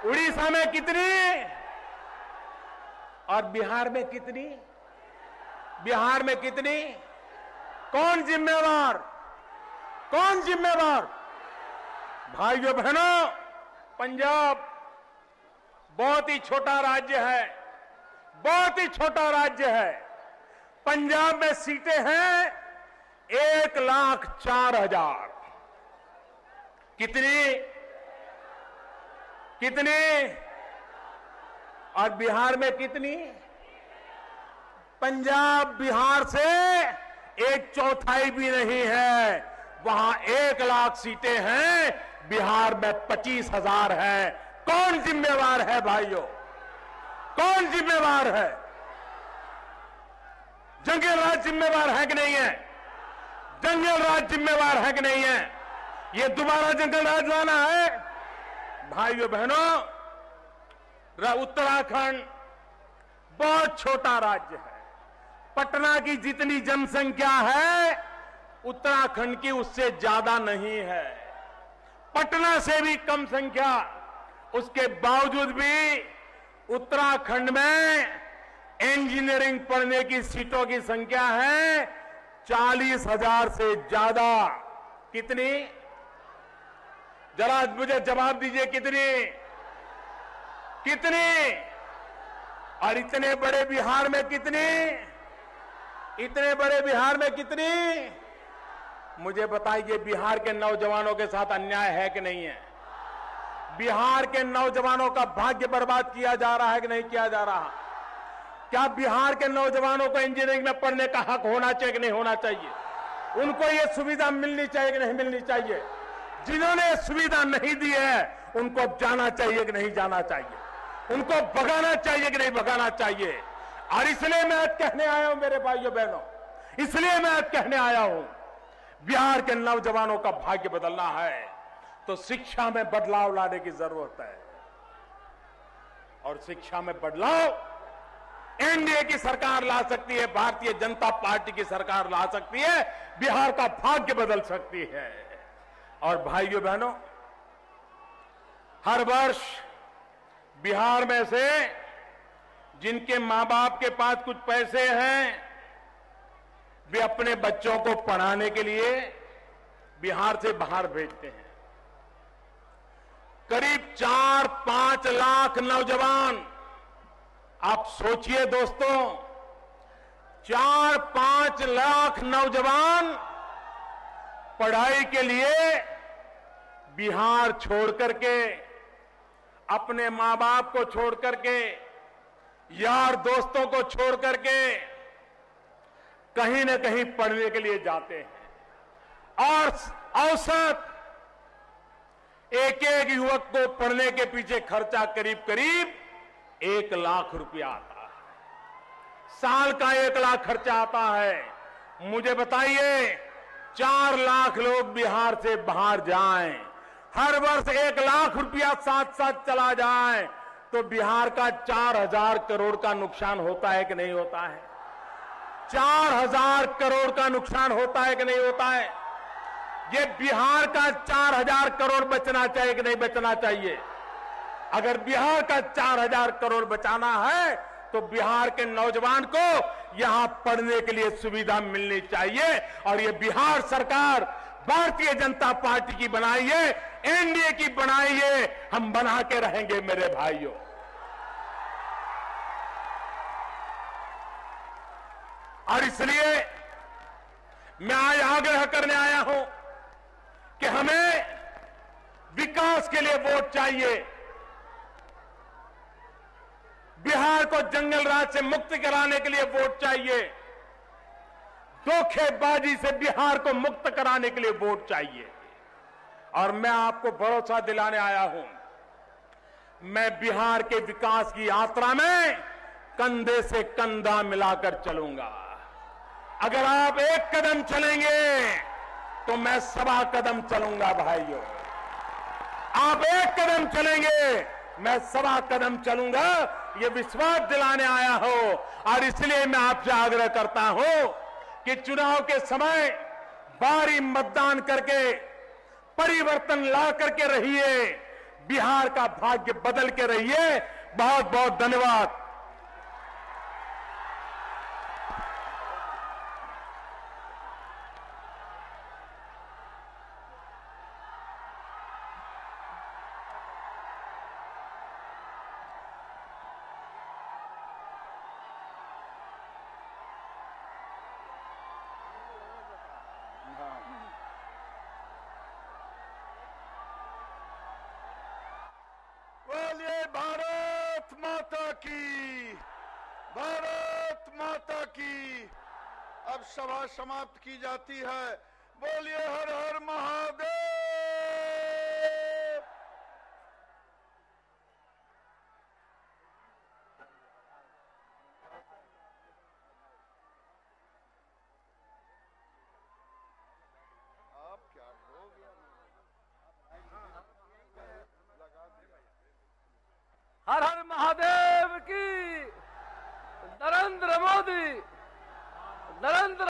Speaker 3: उड़ीसा में कितनी? और बिहार में कितनी? बिहार में कितनी? कौन जिम्मेवार? कौन जिम्मेवार? भाइयों बहनों, पंजाब बहुत ही छोटा राज्य है, बहुत ही छोटा राज्य है। पंजाब में सीटें हैं 1,04,000। कितनी? कितनी? और बिहार में कितनी? पंजाब बिहार से 1/4 भी नहीं है। वहां 1,00,000 सीटें हैं, बिहार में 25,000 है। कौन जिम्मेवार है भाइयों? कौन जिम्मेवार है? जंगल राज जिम्मेवार है कि नहीं है? जंगल राज जिम्मेवार है कि नहीं है? ये दोबारा जंगल राज लाना है? भाइयों बहनों, उत्तराखंड बहुत छोटा राज्य है। पटना की जितनी जनसंख्या है उत्तराखंड की उससे ज्यादा नहीं है। पटना से भी कम संख्या। उसके बावजूद भी उत्तराखंड में इंजीनियरिंग पढ़ने की सीटों की संख्या है 40,000 से ज्यादा। कितनी? जरा मुझे जवाब दीजिए, कितनी? कितनी? और इतने बड़े बिहार में कितनी? इतने बड़े बिहार में कितनी? मुझे बताइए, बिहार के नौजवानों के साथ अन्याय है कि नहीं है? बिहार के नौजवानों का भाग्य बर्बाद किया जा रहा है कि नहीं किया जा रहा? क्या बिहार के नौजवानों को इंजीनियरिंग में पढ़ने का हक होना चाहिए कि नहीं होना चाहिए? उनको ये सुविधा मिलनी चाहिए कि नहीं मिलनी चाहिए? जिन्होंने सुविधा नहीं दी है उनको जाना चाहिए कि नहीं जाना चाहिए? उनको भगाना चाहिए कि नहीं भगाना चाहिए? और इसलिए मैं आज कहने आया हूं मेरे भाइयों बहनों, इसलिए मैं आज कहने आया हूं, बिहार के नौजवानों का भाग्य बदलना है तो शिक्षा में बदलाव लाने की जरूरत है। और शिक्षा में बदलाव एनडीए की सरकार ला सकती है, भारतीय जनता पार्टी की सरकार ला सकती है, बिहार का भाग्य बदल सकती है। और भाइयों बहनों, हर वर्ष बिहार में से जिनके मां बाप के पास कुछ पैसे हैं वे अपने बच्चों को पढ़ाने के लिए बिहार से बाहर भेजते हैं। करीब 4-5 लाख नौजवान, आप सोचिए दोस्तों, 4-5 लाख नौजवान पढ़ाई के लिए बिहार छोड़ करके, अपने मां बाप को छोड़ करके, यार दोस्तों को छोड़ करके कहीं न कहीं पढ़ने के लिए जाते हैं। और औसत एक युवक को पढ़ने के पीछे खर्चा करीब करीब 1 लाख रुपया आता है। साल का 1 लाख खर्चा आता है। मुझे बताइए, 4 लाख लोग बिहार से बाहर जाएं, हर वर्ष 1 लाख रुपया साथ साथ चला जाए तो बिहार का 4,000 करोड़ का नुकसान होता है कि नहीं होता है? 4,000 करोड़ का नुकसान होता है कि नहीं होता है? ये बिहार का 4,000 करोड़ बचना चाहिए कि नहीं बचना चाहिए? अगर बिहार का 4,000 करोड़ बचाना है तो बिहार के नौजवान को यहां पढ़ने के लिए सुविधा मिलनी चाहिए। और ये बिहार सरकार भारतीय जनता पार्टी की बनाई है, एनडीए की बनाई है, हम बना के रहेंगे मेरे भाइयों। और इसलिए मैं आज आग्रह करने आया हूं कि हमें विकास के लिए वोट चाहिए। बिहार को जंगल राज से मुक्त कराने के लिए वोट चाहिए। धोखेबाजी से बिहार को मुक्त कराने के लिए वोट चाहिए। और मैं आपको भरोसा दिलाने आया हूं, मैं बिहार के विकास की यात्रा में कंधे से कंधा मिलाकर चलूंगा। अगर आप 1 कदम चलेंगे तो मैं 1.25 कदम चलूंगा भाइयों। आप एक कदम चलेंगे, मैं 1.25 कदम चलूंगा, ये विश्वास दिलाने आया हो। और इसलिए मैं आपसे आग्रह करता हूं कि चुनाव के समय भारी मतदान करके परिवर्तन ला करके रहिए, बिहार का भाग्य बदल के रहिए। बहुत बहुत धन्यवाद।
Speaker 1: बोलिए भारत माता की, भारत माता की। अब सभा समाप्त की जाती है। बोलिए हर हर महादेव। आप क्या हो गया?
Speaker 4: हर हर महादेव की। नरेंद्र मोदी, नरेंद्र